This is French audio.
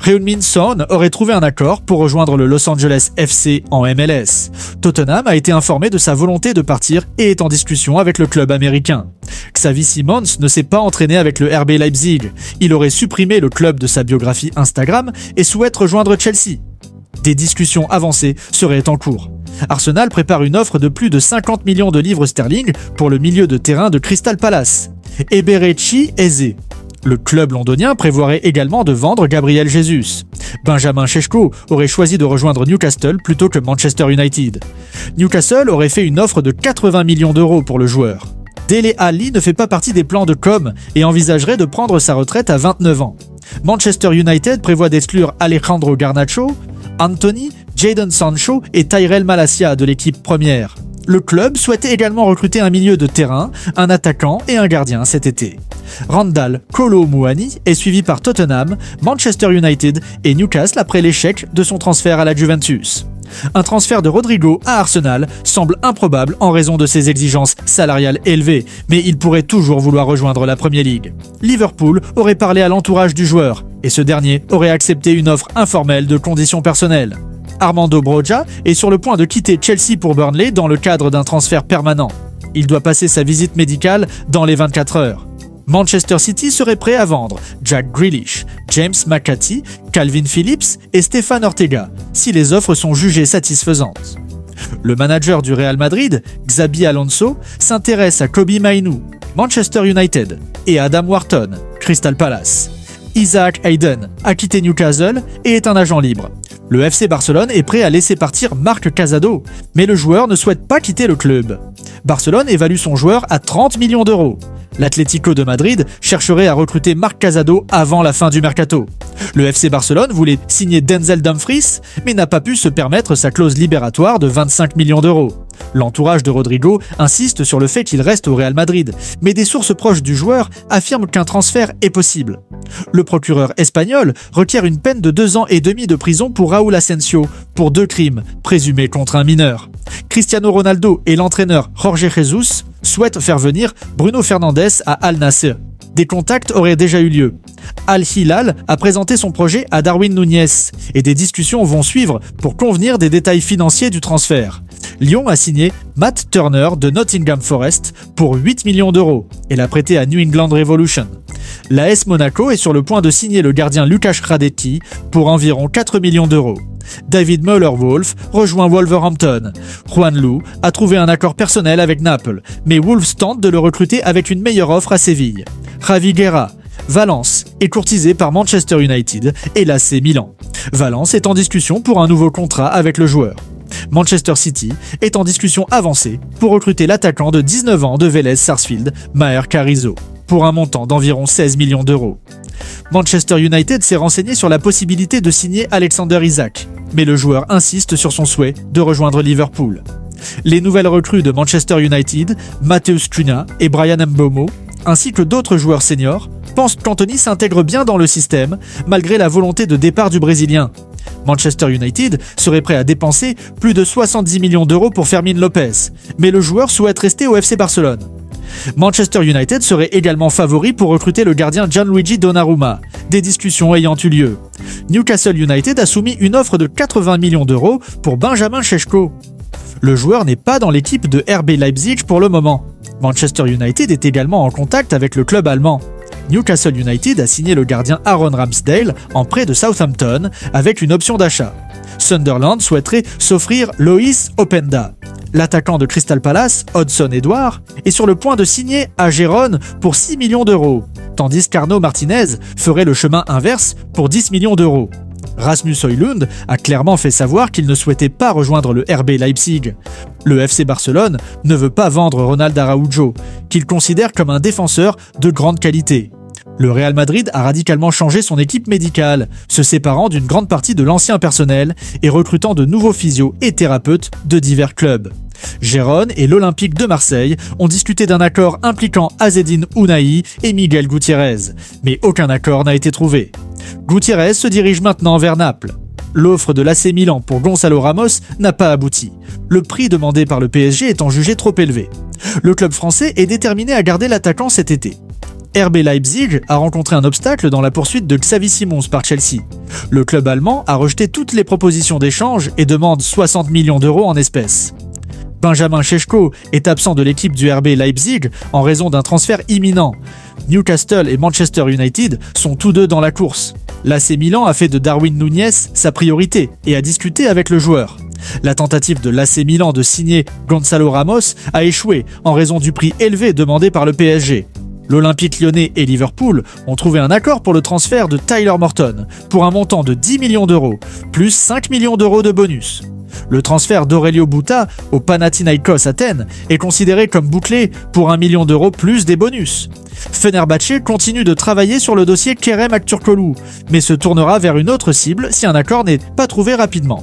Heung-min Son aurait trouvé un accord pour rejoindre le Los Angeles FC en MLS. Tottenham a été informé de sa volonté de partir et est en discussion avec le club américain. Xavi Simons ne s'est pas entraîné avec le RB Leipzig. Il aurait supprimé le club de sa biographie Instagram et souhaite rejoindre Chelsea. Des discussions avancées seraient en cours. Arsenal prépare une offre de plus de 50 millions de livres sterling pour le milieu de terrain de Crystal Palace. Eberechi Eze. Le club londonien prévoirait également de vendre Gabriel Jesus. Benjamin Šeško aurait choisi de rejoindre Newcastle plutôt que Manchester United. Newcastle aurait fait une offre de 80 millions d'euros pour le joueur. Dele Alli ne fait pas partie des plans de com et envisagerait de prendre sa retraite à 29 ans. Manchester United prévoit d'exclure Alejandro Garnacho, Anthony, Jadon Sancho et Tyrell Malacia de l'équipe première. Le club souhaitait également recruter un milieu de terrain, un attaquant et un gardien cet été. Randall Kolo Muani est suivi par Tottenham, Manchester United et Newcastle après l'échec de son transfert à la Juventus. Un transfert de Rodrigo à Arsenal semble improbable en raison de ses exigences salariales élevées, mais il pourrait toujours vouloir rejoindre la Premier League. Liverpool aurait parlé à l'entourage du joueur, et ce dernier aurait accepté une offre informelle de conditions personnelles. Armando Broja est sur le point de quitter Chelsea pour Burnley dans le cadre d'un transfert permanent. Il doit passer sa visite médicale dans les 24 heures. Manchester City serait prêt à vendre Jack Grealish, James McCarthy, Calvin Phillips et Stéphane Ortega, si les offres sont jugées satisfaisantes. Le manager du Real Madrid, Xabi Alonso, s'intéresse à Kobbie Mainoo, Manchester United, et Adam Wharton, Crystal Palace. Isaac Hayden a quitté Newcastle et est un agent libre. Le FC Barcelone est prêt à laisser partir Marc Casado, mais le joueur ne souhaite pas quitter le club. Barcelone évalue son joueur à 30 millions d'euros. L'Atlético de Madrid chercherait à recruter Marc Casado avant la fin du mercato. Le FC Barcelone voulait signer Denzel Dumfries, mais n'a pas pu se permettre sa clause libératoire de 25 millions d'euros. L'entourage de Rodrigo insiste sur le fait qu'il reste au Real Madrid, mais des sources proches du joueur affirment qu'un transfert est possible. Le procureur espagnol requiert une peine de 2 ans et demi de prison pour Raúl Asensio pour 2 crimes présumés contre un mineur. Cristiano Ronaldo et l'entraîneur Jorge Jesus souhaitent faire venir Bruno Fernandes à Al Nassr. Des contacts auraient déjà eu lieu. Al Hilal a présenté son projet à Darwin Núñez et des discussions vont suivre pour convenir des détails financiers du transfert. Lyon a signé Matt Turner de Nottingham Forest pour 8 millions d'euros et l'a prêté à New England Revolution. L'AS Monaco est sur le point de signer le gardien Lukáš Hradecký pour environ 4 millions d'euros. David Müller-Wölfe rejoint Wolverhampton. Juan Lu a trouvé un accord personnel avec Naples, mais Wolves tente de le recruter avec une meilleure offre à Séville. Javi Guerra, Valence est courtisé par Manchester United et l'AC Milan. Valence est en discussion pour un nouveau contrat avec le joueur. Manchester City est en discussion avancée pour recruter l'attaquant de 19 ans de Vélez Sarsfield, Maher Carrizo, pour un montant d'environ 16 millions d'euros. Manchester United s'est renseigné sur la possibilité de signer Alexander Isak, mais le joueur insiste sur son souhait de rejoindre Liverpool. Les nouvelles recrues de Manchester United, Matheus Cunha et Brian Mbeumo, ainsi que d'autres joueurs seniors, pensent qu'Anthony s'intègre bien dans le système, malgré la volonté de départ du Brésilien. Manchester United serait prêt à dépenser plus de 70 millions d'euros pour Fermín López, mais le joueur souhaite rester au FC Barcelone. Manchester United serait également favori pour recruter le gardien Gianluigi Donnarumma, des discussions ayant eu lieu. Newcastle United a soumis une offre de 80 millions d'euros pour Benjamin Šeško. Le joueur n'est pas dans l'équipe de RB Leipzig pour le moment. Manchester United est également en contact avec le club allemand. Newcastle United a signé le gardien Aaron Ramsdale en prêt de Southampton avec une option d'achat. Sunderland souhaiterait s'offrir Loïs Openda. L'attaquant de Crystal Palace, Hudson Edouard, est sur le point de signer à Gérone pour 6 millions d'euros, tandis qu'Arnaud Martinez ferait le chemin inverse pour 10 millions d'euros. Rasmus Højlund a clairement fait savoir qu'il ne souhaitait pas rejoindre le RB Leipzig. Le FC Barcelone ne veut pas vendre Ronald Araujo, qu'il considère comme un défenseur de grande qualité. Le Real Madrid a radicalement changé son équipe médicale, se séparant d'une grande partie de l'ancien personnel et recrutant de nouveaux physios et thérapeutes de divers clubs. Gérone et l'Olympique de Marseille ont discuté d'un accord impliquant Azzedine Ounahi et Miguel Gutiérrez, mais aucun accord n'a été trouvé. Gutiérrez se dirige maintenant vers Naples. L'offre de l'AC Milan pour Gonzalo Ramos n'a pas abouti, le prix demandé par le PSG étant jugé trop élevé. Le club français est déterminé à garder l'attaquant cet été. RB Leipzig a rencontré un obstacle dans la poursuite de Xavi Simons par Chelsea. Le club allemand a rejeté toutes les propositions d'échange et demande 60 millions d'euros en espèces. Benjamin Šeško est absent de l'équipe du RB Leipzig en raison d'un transfert imminent. Newcastle et Manchester United sont tous deux dans la course. L'AC Milan a fait de Darwin Núñez sa priorité et a discuté avec le joueur. La tentative de l'AC Milan de signer Gonzalo Ramos a échoué en raison du prix élevé demandé par le PSG. L'Olympique Lyonnais et Liverpool ont trouvé un accord pour le transfert de Tyler Morton pour un montant de 10 millions d'euros, plus 5 millions d'euros de bonus. Le transfert d'Aurelio Buta au Panathinaikos Athènes est considéré comme bouclé pour 1 million d'euros plus des bonus. Fenerbahçe continue de travailler sur le dossier Kerem Aktürkoğlu, mais se tournera vers une autre cible si un accord n'est pas trouvé rapidement.